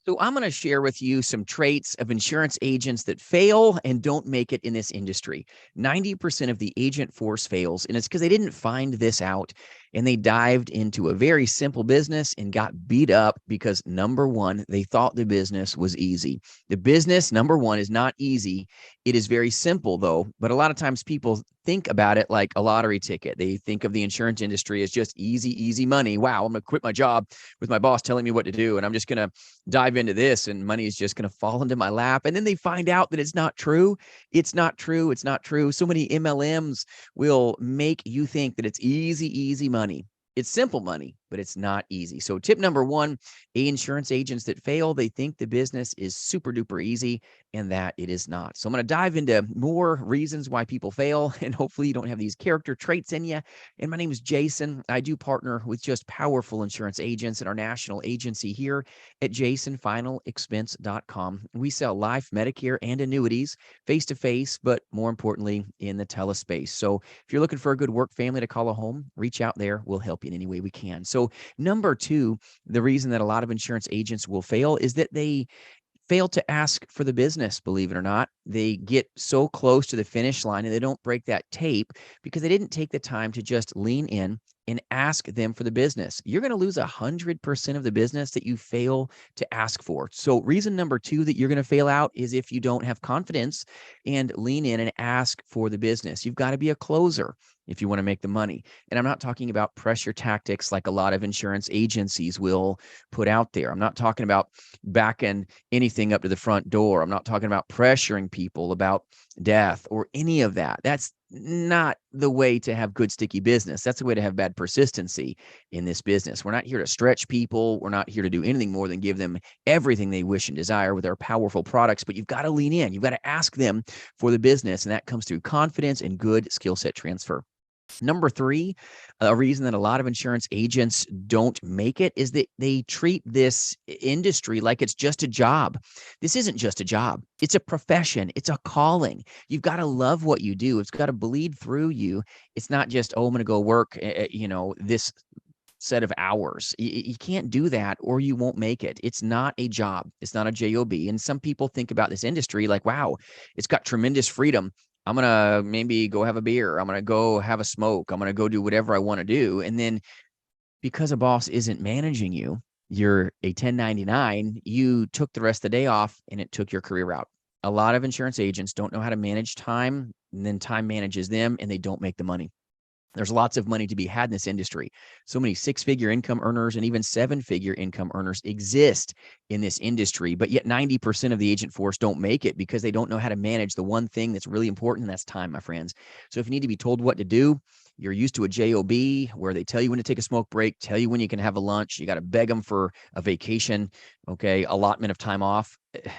So I'm going to share with you some traits of insurance agents that fail and don't make it in this industry. 90% of the agent force fails, and it's because they didn't find this out and they dived into a very simple business and got beat up because number one, they thought the business was easy. The business, number one, is not easy. It is very simple though, but a lot of times people think about it like a lottery ticket. They think of the insurance industry as just easy money. Wow, I'm going to quit my job with my boss telling me what to do, and I'm just going to dive into this and money is just going to fall into my lap. And then they find out that it's not true. It's not true. It's not true. So many MLMs will make you think that it's easy money. It's simple money, but it's not easy. So tip number one, insurance agents that fail, they think the business is super duper easy and that it is not. So I'm going to dive into more reasons why people fail, and hopefully you don't have these character traits in you. And my name is Jason. I do partner with just powerful insurance agents in our national agency here at jasonfinalexpense.com. We sell life, Medicare, and annuities face-to-face, but more importantly, in the telespace. So if you're looking for a good work family to call a home, reach out there. We'll help you in any way we can. So number two, the reason that a lot of insurance agents will fail is that they fail to ask for the business, believe it or not. They get so close to the finish line and they don't break that tape because they didn't take the time to just lean in and ask them for the business. You're going to lose 100% of the business that you fail to ask for. So reason number two that you're going to fail out is if you don't have confidence and lean in and ask for the business. You've got to be a closer if you want to make the money. And I'm not talking about pressure tactics like a lot of insurance agencies will put out there. I'm not talking about backing anything up to the front door. I'm not talking about pressuring people about death or any of that. That's not the way to have good sticky business. That's the way to have bad persistency in this business. We're not here to stretch people. We're not here to do anything more than give them everything they wish and desire with our powerful products, but you've got to lean in. You've got to ask them for the business, and that comes through confidence and good skill set transfer. Number three, a reason that a lot of insurance agents don't make it is that they treat this industry like it's just a job. This isn't just a job. It's a profession. It's a calling. You've got to love what you do. It's got to bleed through you. It's not just, oh, I'm going to go work, this set of hours. You can't do that or you won't make it. It's not a job. It's not a job. And some people think about this industry like, wow, it's got tremendous freedom. I'm going to maybe go have a beer. I'm going to go have a smoke. I'm going to go do whatever I want to do. And then because a boss isn't managing you, you're a 1099, you took the rest of the day off and it took your career out. A lot of insurance agents don't know how to manage time, and then time manages them and they don't make the money. There's lots of money to be had in this industry. So many six-figure income earners and even seven-figure income earners exist in this industry, but yet 90% of the agent force don't make it because they don't know how to manage the one thing that's really important, and that's time, my friends. So if you need to be told what to do, you're used to a job where they tell you when to take a smoke break, tell you when you can have a lunch. You got to beg them for a vacation, okay, allotment of time off.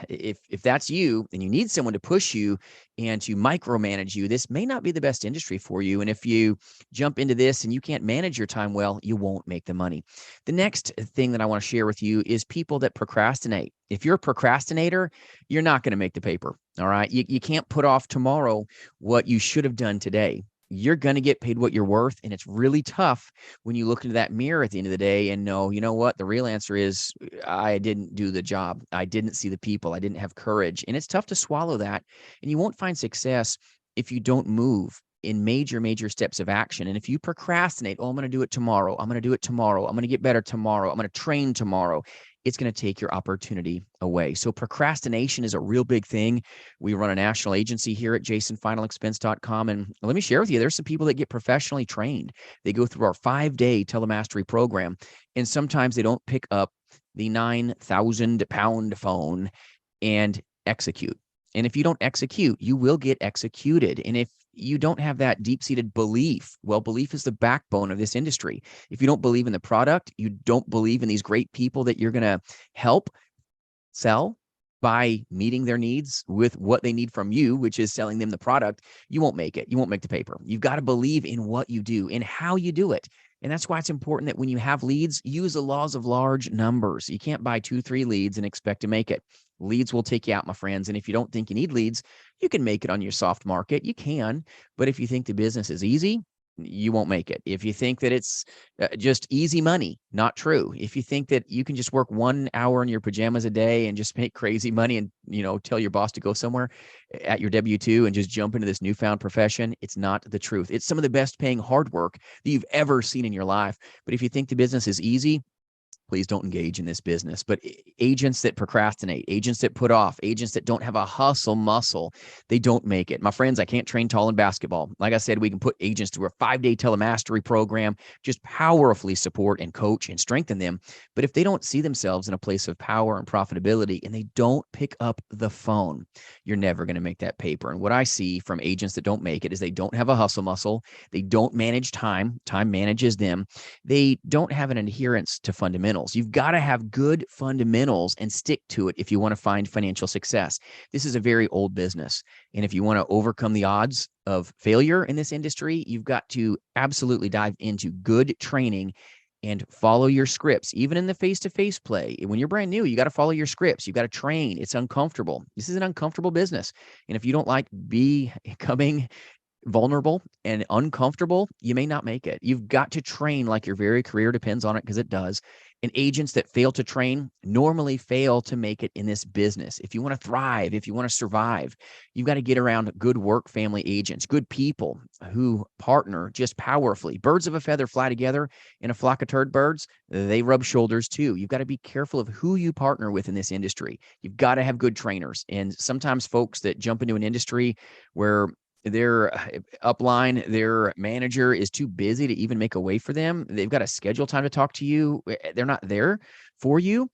If that's you and you need someone to push you and to micromanage you, this may not be the best industry for you. And if you jump into this and you can't manage your time well, you won't make the money. The next thing that I want to share with you is people that procrastinate. If you're a procrastinator, you're not going to make the paper. All right. You can't put off tomorrow what you should have done today. You're going to get paid what you're worth. And it's really tough when you look into that mirror at the end of the day and know, you know what? The real answer is I didn't do the job. I didn't see the people. I didn't have courage. And it's tough to swallow that. And you won't find success if you don't move in major steps of action. And if you procrastinate, oh, I'm going to do it tomorrow. I'm going to do it tomorrow. I'm going to get better tomorrow. I'm going to train tomorrow. It's going to take your opportunity away. So procrastination is a real big thing. We run a national agency here at jasonfinalexpense.com. And let me share with you, there's some people that get professionally trained. They go through our 5-day telemastery program. And sometimes they don't pick up the 9,000-pound phone and execute. And if you don't execute, you will get executed. And if you don't have that deep-seated belief, well, belief is the backbone of this industry. If you don't believe in the product, you don't believe in these great people that you're going to help sell by meeting their needs with what they need from you, which is selling them the product, you won't make it. You won't make the paper. You've got to believe in what you do and how you do it. And that's why it's important that when you have leads, use the laws of large numbers. You can't buy 2-3 leads and expect to make it. Leads will take you out, my friends. And if you don't think you need leads, you can make it on your soft market. You can. But if you think the business is easy, you won't make it. If you think that it's just easy money, not true. If you think that you can just work 1 hour in your pajamas a day and just make crazy money and, tell your boss to go somewhere at your W-2 and just jump into this newfound profession, it's not the truth. It's some of the best paying hard work that you've ever seen in your life. But if you think the business is easy, please don't engage in this business. But agents that procrastinate, agents that put off, agents that don't have a hustle muscle, they don't make it. My friends, I can't train tall in basketball. Like I said, we can put agents through a 5-day telemastery program, just powerfully support and coach and strengthen them. But if they don't see themselves in a place of power and profitability and they don't pick up the phone, you're never going to make that paper. And what I see from agents that don't make it is they don't have a hustle muscle. They don't manage time. Time manages them. They don't have an adherence to fundamentals. You've got to have good fundamentals and stick to it if you want to find financial success. This is a very old business. And if you want to overcome the odds of failure in this industry, you've got to absolutely dive into good training and follow your scripts. Even in the face-to-face play, when you're brand new, you got to follow your scripts. You got to train. It's uncomfortable. This is an uncomfortable business. And if you don't like becoming vulnerable and uncomfortable, you may not make it. You've got to train like your very career depends on it, because it does. And agents that fail to train normally fail to make it in this business. If you want to thrive, if you want to survive, you've got to get around good work family agents, good people who partner just powerfully. Birds of a feather fly together. In a flock of turd birds, they rub shoulders too. You've got to be careful of who you partner with in this industry. You've got to have good trainers. And sometimes folks that jump into an industry where their upline, their manager is too busy to even make a way for them, they've got to schedule time to talk to you, they're not there for you.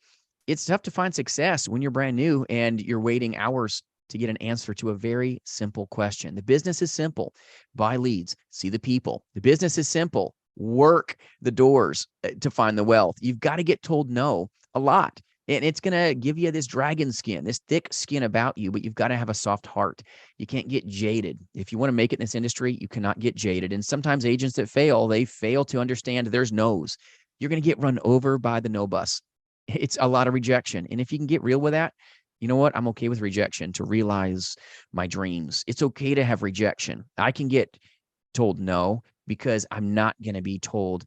It's tough to find success when you're brand new and you're waiting hours to get an answer to a very simple question. The business is simple. Buy leads, see the people. The business is simple. Work the doors to find the wealth. You've got to get told no a lot. And it's going to give you this dragon skin, this thick skin about you, but you've got to have a soft heart. You can't get jaded. If you want to make it in this industry, you cannot get jaded. And sometimes agents that fail, they fail to understand there's no's. You're going to get run over by the no bus. It's a lot of rejection. And if you can get real with that, you know what? I'm okay with rejection to realize my dreams. It's okay to have rejection. I can get told no because I'm not going to be told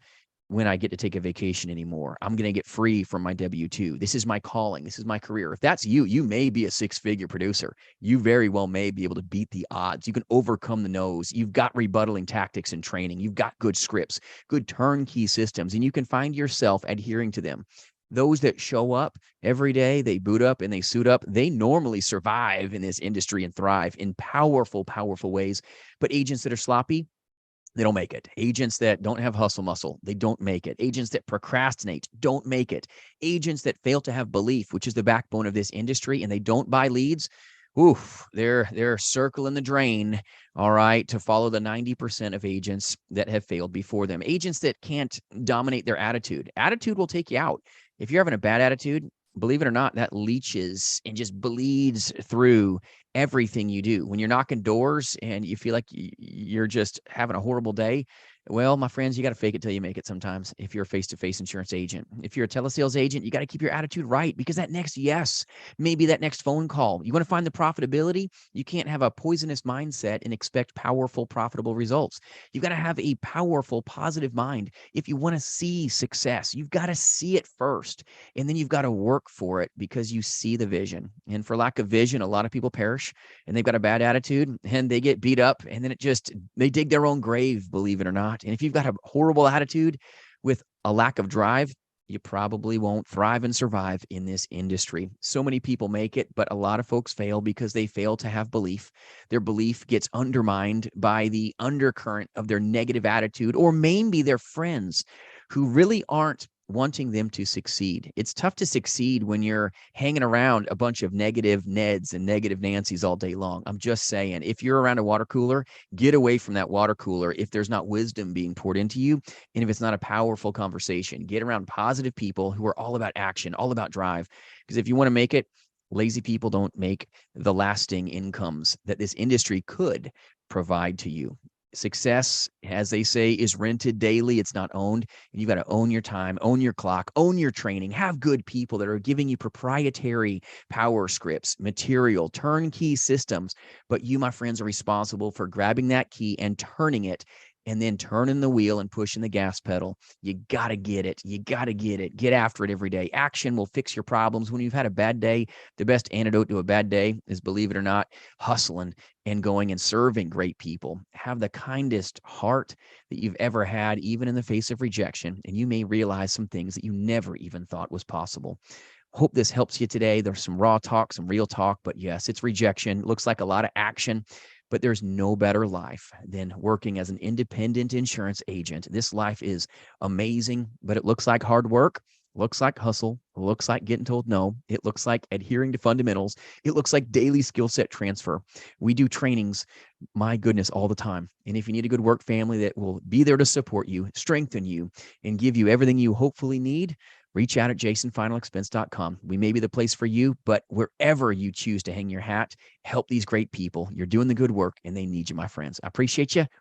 when I get to take a vacation anymore. I'm going to get free from my W-2. This is my calling. This is my career. If that's you, you may be a 6-figure producer. You very well may be able to beat the odds. You can overcome the no's. You've got rebuttaling tactics and training. You've got good scripts, good turnkey systems, and you can find yourself adhering to them. Those that show up every day, they boot up and they suit up, they normally survive in this industry and thrive in powerful, powerful ways. But agents that are sloppy, they don't make it. Agents that don't have hustle muscle, they don't make it. Agents that procrastinate don't make it. Agents that fail to have belief, which is the backbone of this industry, and they don't buy leads, they're circling the drain, all right, to follow the 90% of agents that have failed before them. Agents that can't dominate their attitude. Attitude will take you out. If you're having a bad attitude, believe it or not, that leaches and just bleeds through everything you do. When you're knocking doors and you feel like you're just having a horrible day, well, my friends, you got to fake it till you make it sometimes. If you're a face-to-face insurance agent, if you're a telesales agent, you got to keep your attitude right, because that next yes, maybe that next phone call, you want to find the profitability. You can't have a poisonous mindset and expect powerful, profitable results. You've got to have a powerful, positive mind. If you want to see success, you've got to see it first, and then you've got to work for it because you see the vision. And for lack of vision, a lot of people perish, and they've got a bad attitude and they get beat up, and then they dig their own grave, believe it or not. And if you've got a horrible attitude with a lack of drive, you probably won't thrive and survive in this industry. So many people make it, but a lot of folks fail because they fail to have belief. Their belief gets undermined by the undercurrent of their negative attitude, or maybe their friends who really aren't wanting them to succeed. It's tough to succeed when you're hanging around a bunch of negative Neds and negative Nancys all day long. I'm just saying, if you're around a water cooler, get away from that water cooler if there's not wisdom being poured into you, and if it's not a powerful conversation. Get around positive people who are all about action, all about drive. Because if you want to make it, lazy people don't make the lasting incomes that this industry could provide to you. Success, as they say, is rented daily. It's not owned. And you got to own your time, own your clock, own your training, have good people that are giving you proprietary power scripts, material, turnkey systems. But you, my friends, are responsible for grabbing that key and turning it and then turning the wheel and pushing the gas pedal. You got to get it. You got to get it. Get after it every day. Action will fix your problems. When you've had a bad day, the best antidote to a bad day is, believe it or not, hustling and going and serving great people. Have the kindest heart that you've ever had, even in the face of rejection, and you may realize some things that you never even thought was possible. Hope this helps you today. There's some raw talk, some real talk, but yes, it's rejection. Looks like a lot of action, but there's no better life than working as an independent insurance agent. This life is amazing, but it looks like hard work, looks like hustle, looks like getting told no. It looks like adhering to fundamentals. It looks like daily skill set transfer. We do trainings, my goodness, all the time. And if you need a good work family that will be there to support you, strengthen you, and give you everything you hopefully need, reach out at jasonfinalexpense.com. We may be the place for you, but wherever you choose to hang your hat, help these great people. You're doing the good work and they need you, my friends. I appreciate you.